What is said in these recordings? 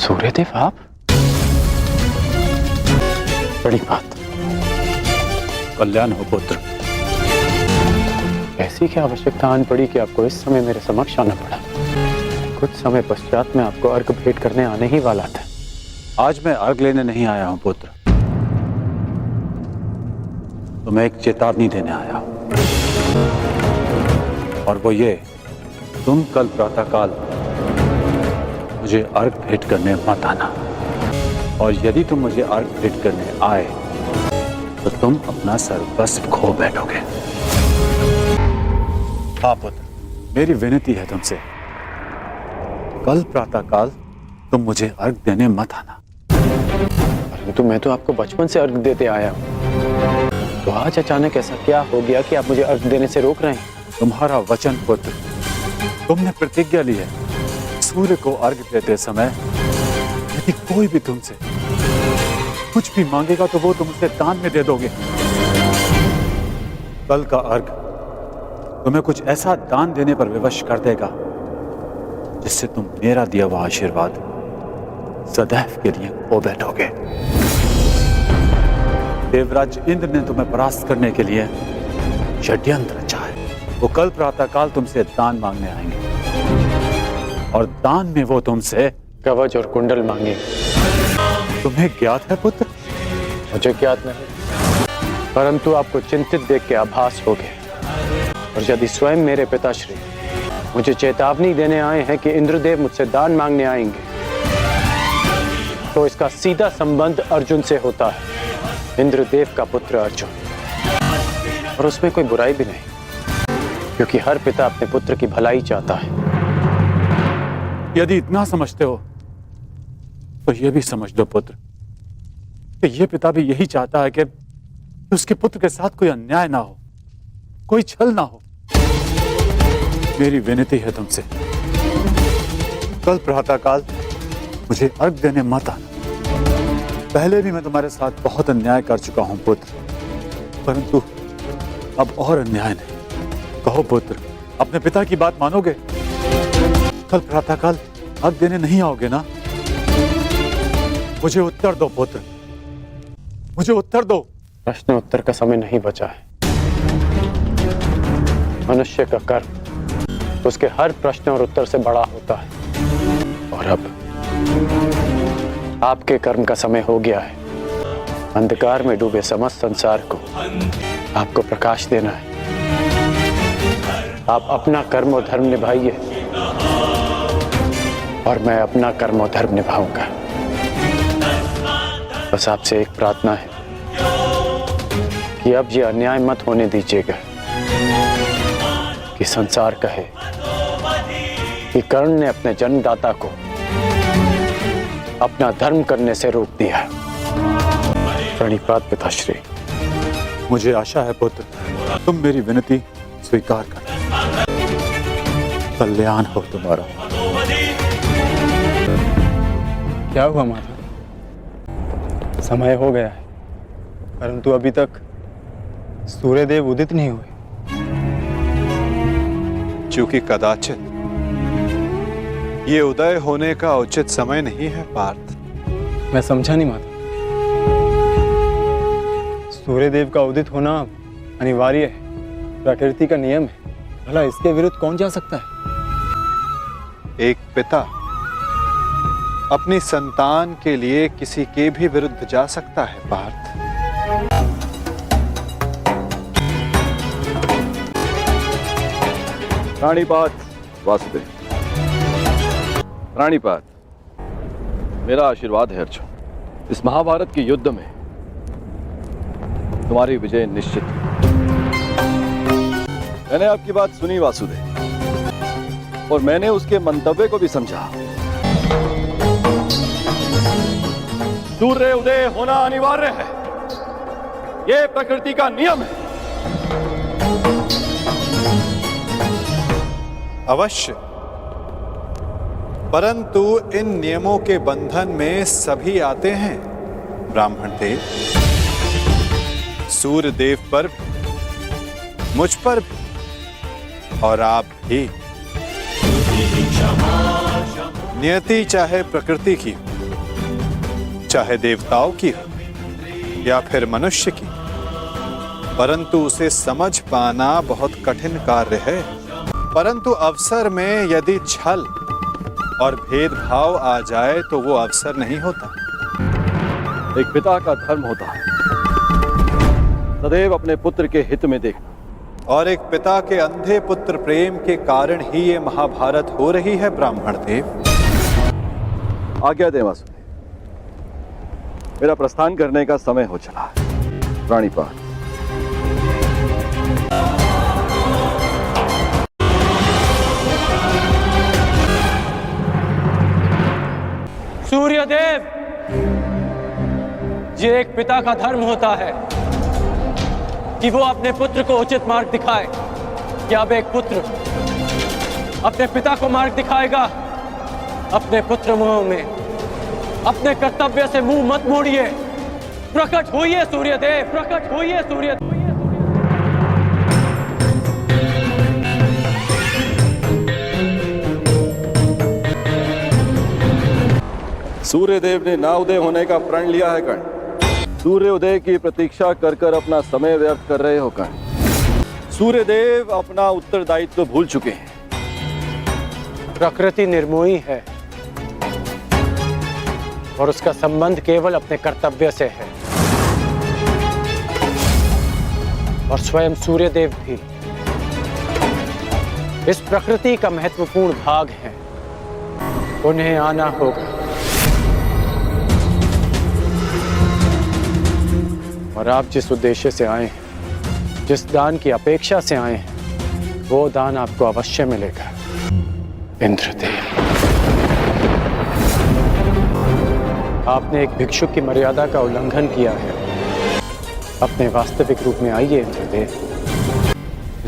सूर्यदेव आप? बड़ी बात। कल्याण हो पुत्र। ऐसी क्या आवश्यकता आन पड़ी कि आपको इस समय मेरे समक्ष आना पड़ा? कुछ समय पश्चात मैं आपको अर्घ भेंट करने आने ही वाला था। आज मैं अर्घ लेने नहीं आया हूं पुत्र, तो मैं एक चेतावनी देने आया हूं, और वो ये, तुम कल प्रातःकाल मुझे अर्घ भेंट करने मत आना, और यदि तुम मुझे अर्घ भेंट करने आए तो तुम अपना सर्वस्व खो बैठोगे। हाँ पुत्र, मेरी विनती है तुमसे, कल प्रातःकाल तुम मुझे अर्घ देने मत आना। परंतु मैं तो आपको बचपन से अर्घ देते आया हूं, तो आज अचानक ऐसा क्या हो गया कि आप मुझे अर्घ देने से रोक रहे हैं? तुम्हारा वचन पुत्र, तुमने प्रतिज्ञा ली है, सूर्य को अर्घ देते समय यदि कोई भी तुमसे कुछ भी मांगेगा तो वो तुम उसे दान में दे दोगे। कल का अर्घ तुम्हें कुछ ऐसा दान देने पर विवश कर देगा जिससे तुम मेरा दिया हुआ आशीर्वाद सदैव के लिए खो बैठोगे। देवराज इंद्र ने तुम्हें परास्त करने के लिए षड्यंत्र रचा है। वो कल प्रातःकाल तुमसे दान मांगने आएंगे, और दान में वो तुमसे कवच और कुंडल मांगे। तुम्हें ज्ञात है पुत्र? मुझे ज्ञात नहीं, परंतु आपको चिंतित देख के आभास हो गया। और यदि स्वयं मेरे पिताश्री मुझे चेतावनी देने आए हैं कि इंद्रदेव मुझसे दान मांगने आएंगे, तो इसका सीधा संबंध अर्जुन से होता है, इंद्रदेव का पुत्र अर्जुन। और उसमें कोई बुराई भी नहीं, क्योंकि हर पिता अपने पुत्र की भलाई चाहता है। यदि इतना समझते हो तो यह भी समझ लो पुत्र कि यह पिता भी यही चाहता है कि उसके पुत्र के साथ कोई अन्याय ना हो, कोई छल ना हो। मेरी विनती है तुमसे, कल प्रातःकाल मुझे अर्घ देने मत आना। पहले भी मैं तुम्हारे साथ बहुत अन्याय कर चुका हूं पुत्र, परंतु अब और अन्याय नहीं। कहो पुत्र, अपने पिता की बात मानोगे? कल प्रातःकाल अर्घ देने नहीं आओगे ना? मुझे उत्तर दो पुत्र, मुझे उत्तर दो। प्रश्न उत्तर का समय नहीं बचा है। मनुष्य का कर्म उसके हर प्रश्न और उत्तर से बड़ा होता है, और अब आपके कर्म का समय हो गया है। अंधकार में डूबे समस्त संसार को आपको प्रकाश देना है। आप अपना कर्म और धर्म निभाइए, और मैं अपना कर्म और धर्म निभाऊंगा। बस आपसे एक प्रार्थना है कि अब ये अन्याय मत होने दीजिएगा कि संसार कहे कि कर्ण ने अपने जन्मदाता को अपना धर्म करने से रोक दिया। प्रणिपात पिताश्री। मुझे आशा है पुत्र, तुम मेरी विनती स्वीकार करना। कल्याण हो तुम्हारा। क्या हुआ माता? समय हो गया है, परंतु अभी तक सूर्यदेव उदित नहीं हुए। क्योंकि कदाचित ये उदय होने का उचित समय नहीं है पार्थ। मैं समझा नहीं माता। सूर्यदेव का उदित होना अनिवार्य है, प्रकृति का नियम है। भला इसके विरुद्ध कौन जा सकता है? एक पिता अपनी संतान के लिए किसी के भी विरुद्ध जा सकता है पार्थ। प्राणिपात वासुदेव। प्राणिपात, मेरा आशीर्वाद है अर्जुन। इस महाभारत के युद्ध में तुम्हारी विजय निश्चित है। मैंने आपकी बात सुनी वासुदेव, और मैंने उसके मंतव्य को भी समझा। सूर्य उदय होना अनिवार्य है, यह प्रकृति का नियम है। अवश्य, परंतु इन नियमों के बंधन में सभी आते हैं। ब्राह्मण देव, सूर्य देव पर भी, मुझ पर भी, और आप भी। नियति चाहे प्रकृति की, चाहे देवताओं की हो या फिर मनुष्य की, परंतु उसे समझ पाना बहुत कठिन कार्य है। परंतु अवसर में यदि छल और भेदभाव आ जाए तो वो अवसर नहीं होता। एक पिता का धर्म होता है सदैव अपने पुत्र के हित में देखना, और एक पिता के अंधे पुत्र प्रेम के कारण ही ये महाभारत हो रही है ब्राह्मण देव। आज्ञा दें वासुदेव, मेरा प्रस्थान करने का समय हो चला है। प्राणीपात। सूर्यदेव, ये एक पिता का धर्म होता है कि वो अपने पुत्र को उचित मार्ग दिखाए। क्या अब एक पुत्र अपने पिता को मार्ग दिखाएगा? अपने पुत्र मोह में अपने कर्तव्य से मुंह मत मोड़िए। प्रकट होइए सूर्यदेव, प्रकट होइए सूर्यदेव। सूर्यदेव ने ना उदय होने का प्रण लिया है कर्ण। सूर्य उदय की प्रतीक्षा कर कर अपना समय व्यर्थ कर रहे हो कर्ण। सूर्यदेव अपना उत्तरदायित्व भूल चुके हैं। प्रकृति निर्मोही है और उसका संबंध केवल अपने कर्तव्य से है, और स्वयं सूर्यदेव भी इस प्रकृति का महत्वपूर्ण भाग है। उन्हें आना होगा, और आप जिस उद्देश्य से आए हैं, जिस दान की अपेक्षा से आए हैं, वो दान आपको अवश्य मिलेगा इंद्रदेव। आपने एक भिक्षुक की मर्यादा का उल्लंघन किया है। अपने वास्तविक रूप में आइए इंद्रदेव।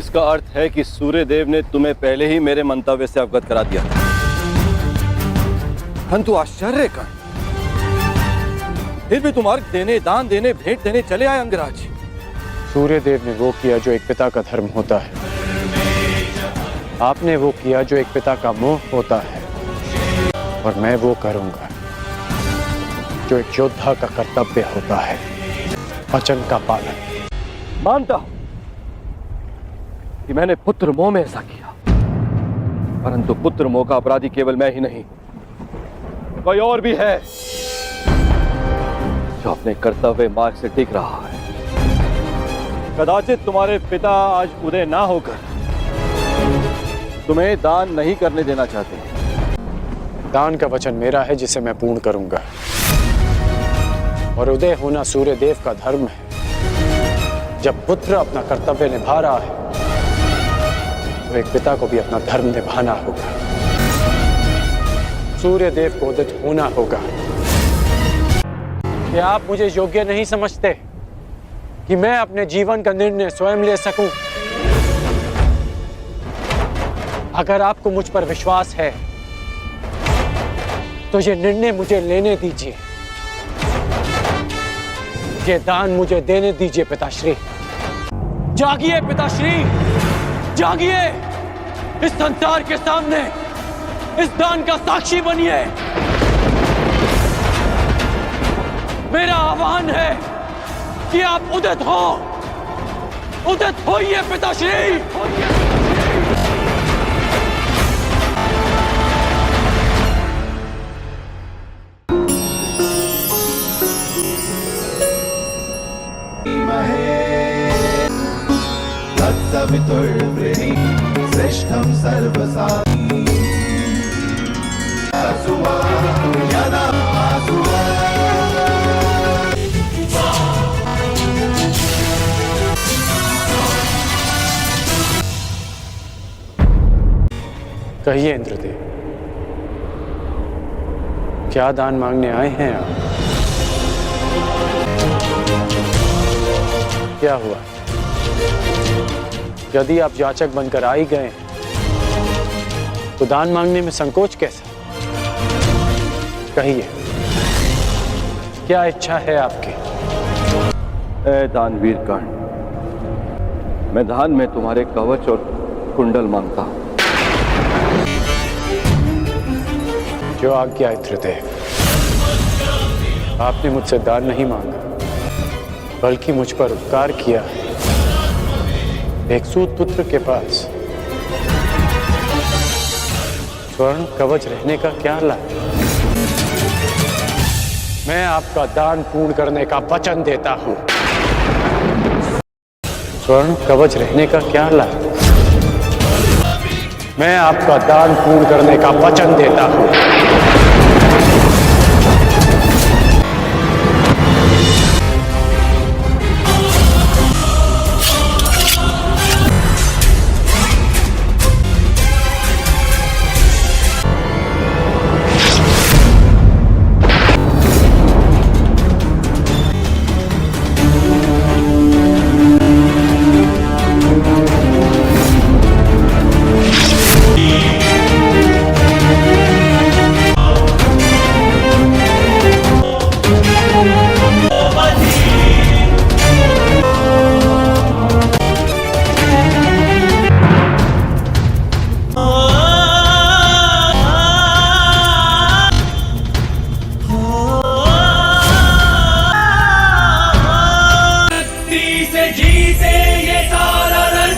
इसका अर्थ है कि सूर्यदेव ने तुम्हें पहले ही मेरे मंतव्य से अवगत करा दिया था। परंतु आश्चर्य का, फिर भी तुम अर्घ देने, दान देने, भेंट देने चले आए अंगराज। सूर्यदेव ने वो किया जो एक पिता का धर्म होता है। आपने वो किया जो एक पिता का मोह होता है, और मैं वो करूंगा जो एक योद्धा का कर्तव्य होता है, वचन का पालन। मानता हूं कि मैंने पुत्र मोह में ऐसा किया, परंतु पुत्र मोह का अपराधी केवल मैं ही नहीं, कोई और भी है जो अपने कर्तव्य मार्ग से टिक रहा है। कदाचित तुम्हारे पिता आज उदय ना होकर तुम्हें दान नहीं करने देना चाहते। दान का वचन मेरा है जिसे मैं पूर्ण करूंगा, और उदय होना सूर्यदेव का धर्म है। जब पुत्र अपना कर्तव्य निभा रहा है तो एक पिता को भी अपना धर्म निभाना होगा। सूर्यदेव को उदित होना होगा। क्या आप मुझे योग्य नहीं समझते कि मैं अपने जीवन का निर्णय स्वयं ले सकूं? अगर आपको मुझ पर विश्वास है तो ये निर्णय मुझे लेने दीजिए, ये दान मुझे देने दीजिए पिताश्री। जागिए पिताश्री, जागिए। इस संसार के सामने इस दान का साक्षी बनिए। मेरा आह्वान है कि आप उदित हो, उदित होइए पिताश्री। श्रेष्ठं सर्वसाधि कहिए इंद्रदेव, क्या दान मांगने आए हैं आप? क्या हुआ? यदि आप याचक बनकर आ ही गए तो दान मांगने में संकोच कैसा? कहिए, क्या इच्छा है आपकी? ऐ दानवीर कर्ण, मैं दान में तुम्हारे कवच और कुंडल मांगता हूं। जो आज्ञा इंद्रदेव। आपने मुझसे दान नहीं मांगा, बल्कि मुझ पर उपकार किया। एक सूत पुत्र के पास स्वर्ण कवच रहने का क्या लाभ? मैं आपका दान पूर्ण करने का वचन देता हूं। स्वर्ण कवच रहने का क्या लाभ? मैं आपका दान पूर्ण करने का वचन देता हूं। से जीते ये सारा रण,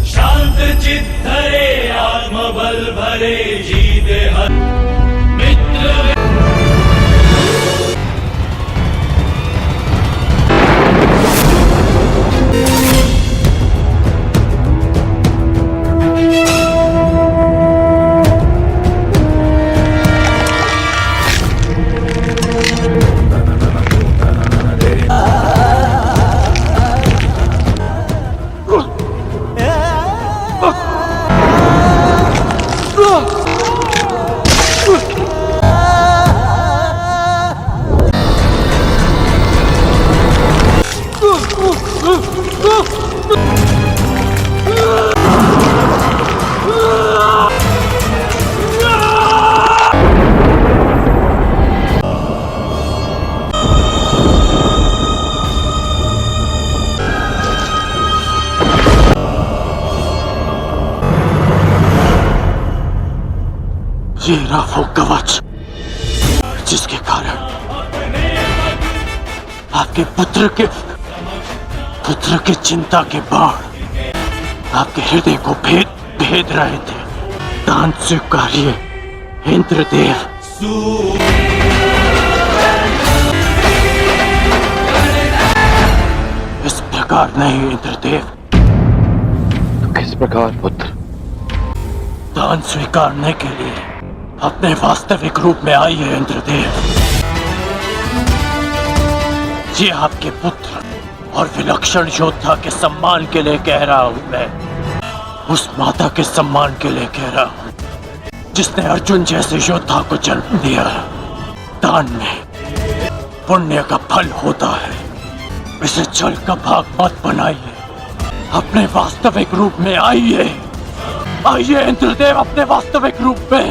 शांत चित धरे आत्मबल भरे जीते हर मित्र। ये रहा वो कवच जिसके कारण आपके पुत्र के चिंता के बाण आपके हृदय को भेद रहे थे। दान स्वीकारिए इंद्रदेव। इस प्रकार नहीं इंद्रदेव। तो किस प्रकार पुत्र? दान स्वीकारने के लिए अपने वास्तविक रूप में आइए इंद्रदेव। ये आपके पुत्र और विलक्षण योद्धा के सम्मान के लिए कह रहा हूं मैं। उस माता के सम्मान के लिए कह रहा हूं जिसने अर्जुन जैसे योद्धा को जन्म दिया। दान में पुण्य का फल होता है। इसे छल का भाग मत बनाइए। अपने वास्तविक रूप में आइए। आइए इंद्रदेव अपने वास्तविक रूप में।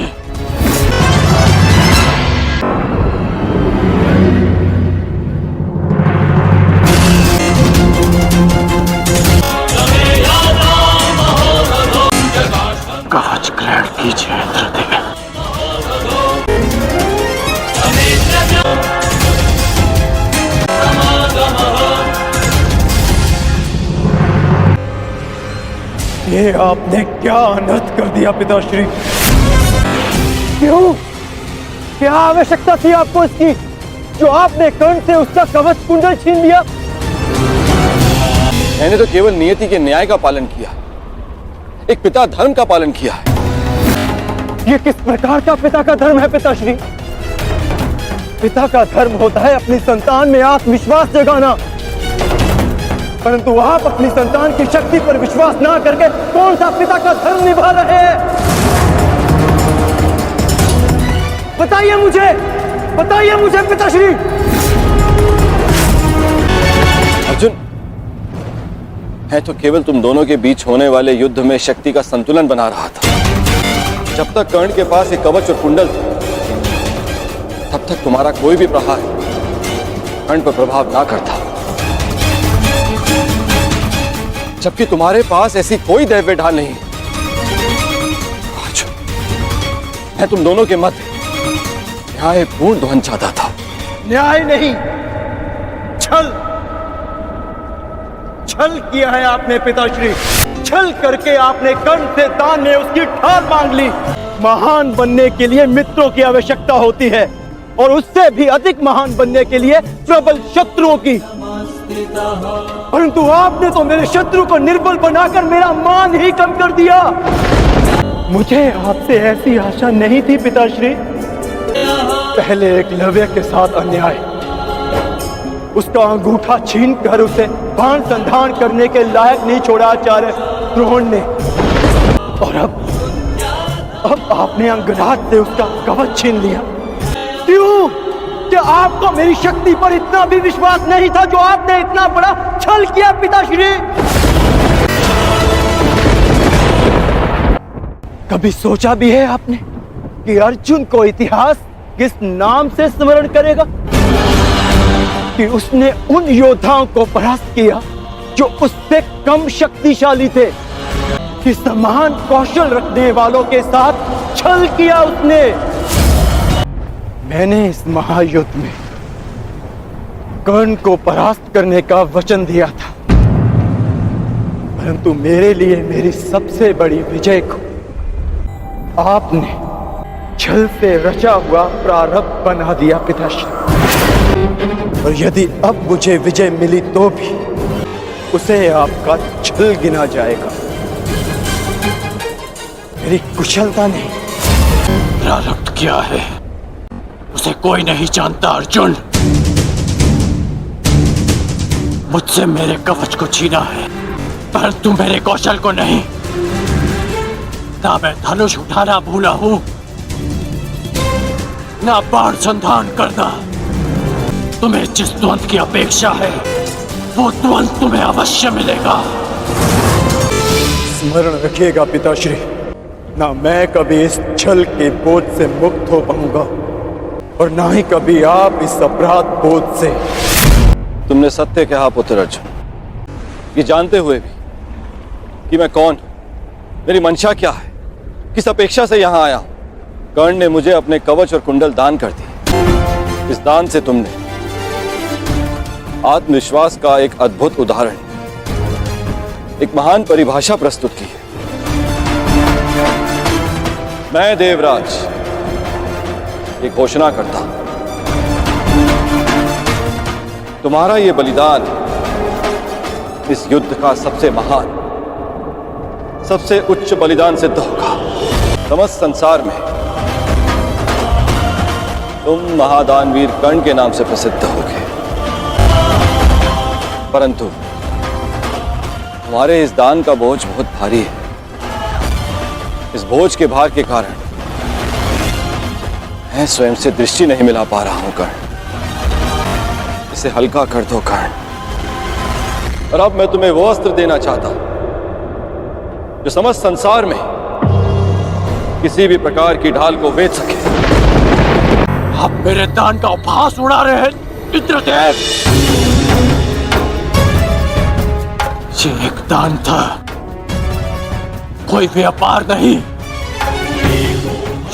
कवच ग्रहण कीजिए इंद्रदेव। ये आपने क्या अनर्थ कर दिया पिताश्री? क्यों? क्या आवश्यकता थी आपको इसकी, जो आपने कर्ण से उसका कवच कुंडल छीन लिया? मैंने तो केवल नियति के न्याय का पालन किया, एक पिता धर्म का पालन किया है। ये किस प्रकार का पिता का धर्म है पिताश्री? पिता का धर्म होता है अपनी संतान में आत्मविश्वास जगाना, परंतु आप अपनी संतान की शक्ति पर विश्वास ना करके कौन सा पिता का धर्म निभा रहे हैं? बताइए मुझे पिताश्री। अर्जुन, मैं तो केवल तुम दोनों के बीच होने वाले युद्ध में शक्ति का संतुलन बना रहा था। जब तक कर्ण के पास एक कवच और कुंडल था, तब तक तुम्हारा कोई भी प्रहार कर्ण पर प्रभाव ना करता। जबकि तुम्हारे पास ऐसी कोई दैव्य ढाल नहीं। आज मैं तुम दोनों के मध्य न्यायपूर्ण ध्वंस चाहता था, न्याय नहीं, छल छल किया है आपने पिताश्री। छल करके आपने कर्ण से दान में उसकी ढाल मांग ली। महान बनने के लिए मित्रों की आवश्यकता होती है और उससे भी अधिक महान बनने के लिए प्रबल शत्रुओं की। परंतु आपने तो मेरे शत्रु को निर्बल बनाकर मेरा मान ही कम कर दिया। मुझे आपसे ऐसी आशा नहीं थी पिताश्री। पहले एकलव्य के साथ अन्याय, उसका अंगूठा छीनकर उसे बाण संधान करने के लायक नहीं छोड़ा आचार्य द्रोण ने, और अब आपने अंगराज से उसका कवच छीन लिया। क्यों? क्या आपको मेरी शक्ति पर इतना भी विश्वास नहीं था जो आपने इतना बड़ा छल किया पिताश्री? कभी सोचा भी है आपने कि अर्जुन को इतिहास किस नाम से स्मरण करेगा? कि उसने उन योद्धाओं को परास्त किया जो उससे कम शक्तिशाली थे, कि समान कौशल रखने वालों के साथ छल किया उसने। मैंने इस महायुद्ध में कर्ण को परास्त करने का वचन दिया था, परंतु मेरे लिए मेरी सबसे बड़ी विजय को आपने छल से रचा हुआ प्रारब्ध बना दिया पिताश्री। और यदि अब मुझे विजय मिली तो भी उसे आपका छल गिना जाएगा, मेरी कुशलता नहीं। प्रारब्ध क्या है उसे कोई नहीं जानता अर्जुन। मुझसे मेरे कवच को छीना है, परंतु मेरे कौशल को नहीं। ना मैं धनुष उठाना भूला हूं, ना बाण संधान करना। तुम्हें जिस द्वंद की अपेक्षा है वो द्वंद तुम्हें अवश्य मिलेगा। स्मरण रखिएगा पिताश्री, ना मैं कभी इस छल के बोझ से मुक्त हो पाऊंगा और ना ही कभी आप इस अपराध बोझ से। तुमने सत्य कहा पुत्र अर्जुन, ये जानते हुए भी कि मैं कौन, मेरी मंशा क्या है, किस अपेक्षा से यहां आया हूं। कर्ण ने मुझे अपने कवच और कुंडल दान कर दिए। इस दान से तुमने आत्मविश्वास का एक अद्भुत उदाहरण, एक महान परिभाषा प्रस्तुत की है। मैं देवराज ये घोषणा करता हूं, तुम्हारा ये बलिदान इस युद्ध का सबसे महान, सबसे उच्च बलिदान सिद्ध होगा। समस्त संसार में तुम महादानवीर कर्ण के नाम से प्रसिद्ध होगे। परंतु हमारे इस दान का बोझ बहुत भारी है। इस बोझ के भार के कारण मैं स्वयं से दृष्टि नहीं मिला पा रहा हूं कर्ण। इसे हल्का कर दो कर्ण। और अब मैं तुम्हें वो अस्त्र देना चाहता हूं जो समस्त संसार में किसी भी प्रकार की ढाल को वेध सके। आप मेरे दान का उपहास उड़ा रहे हैं इंद्रदेव। ये एक दान था, कोई व्यापार नहीं।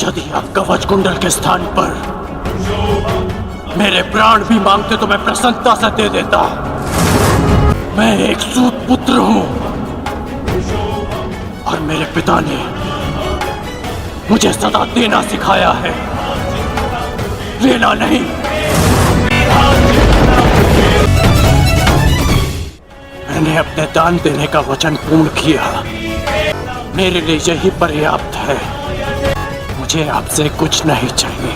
यदि आप कवच कुंडल के स्थान पर मेरे प्राण भी मांगते तो मैं प्रसन्नता से दे देता। मैं एक सूत पुत्र हूं और मेरे पिता ने मुझे सदा देना सिखाया है, लेना नहीं। मैंने अपने दान देने का वचन पूर्ण किया, मेरे लिए यही पर्याप्त है। मुझे आपसे कुछ नहीं चाहिए।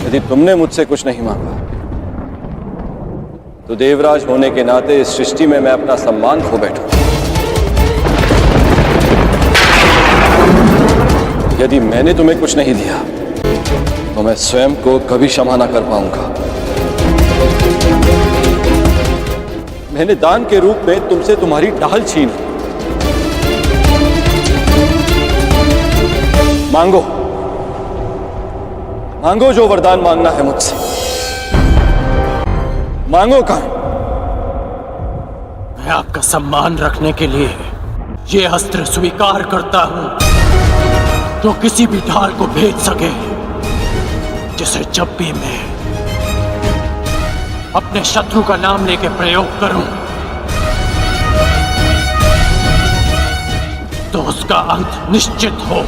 यदि तुमने मुझसे कुछ नहीं मांगा तो देवराज होने के नाते इस सृष्टि में मैं अपना सम्मान खो बैठूं। यदि मैंने तुम्हें कुछ नहीं दिया तो मैं स्वयं को कभी क्षमा न कर पाऊंगा। मैंने दान के रूप में तुमसे तुम्हारी ढाल छीनी। मांगो, मांगो जो वरदान मांगना है मुझसे। मांगो कर्ण। मैं आपका सम्मान रखने के लिए ये अस्त्र स्वीकार करता हूं जो किसी भी ढाल को भेद सके, जिसे जब भी मैं अपने शत्रु का नाम लेके प्रयोग करूं तो उसका अंत निश्चित हो।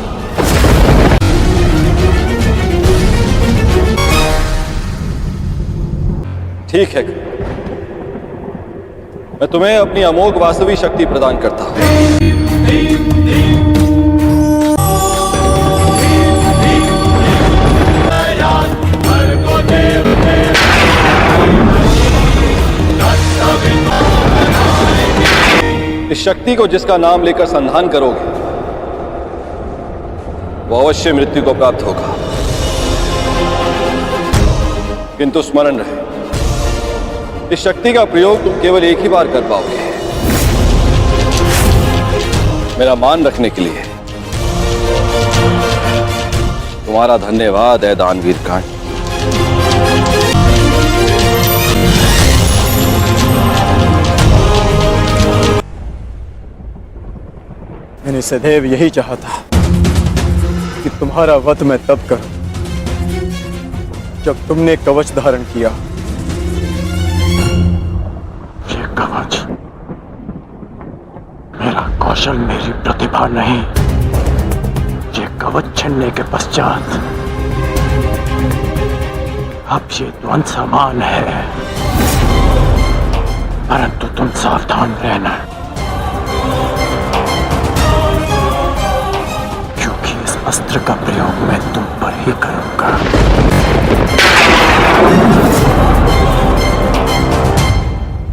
ठीक है, मैं तुम्हें अपनी अमोघ वास्तविक शक्ति प्रदान करता हूं। इस शक्ति को जिसका नाम लेकर संधान करोगे वो अवश्य मृत्यु को प्राप्त होगा, किंतु स्मरण रहे इस शक्ति का प्रयोग तुम केवल एक ही बार कर पाओगे, मेरा मान रखने के लिए। तुम्हारा धन्यवाद है दानवीर कर्ण। मैंने सदैव यही चाहा था कि तुम्हारा वध मैं तब करूं जब तुमने कवच धारण किया। ये कवच मेरा कौशल, मेरी प्रतिभा नहीं। ये कवच छिनने के पश्चात अब ये द्वंद समान है, परंतु तुम सावधान रहना, क्योंकि इस अस्त्र का प्रयोग मैं तुम पर ही करूंगा।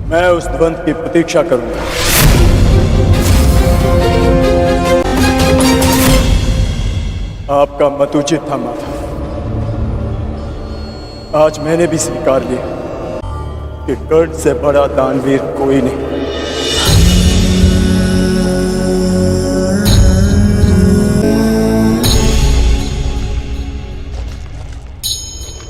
मैं उस द्वंद की प्रतीक्षा करूंगा। आपका मत उचित था माता। आज मैंने भी स्वीकार लिया कि कर्ण से बड़ा दानवीर कोई नहीं।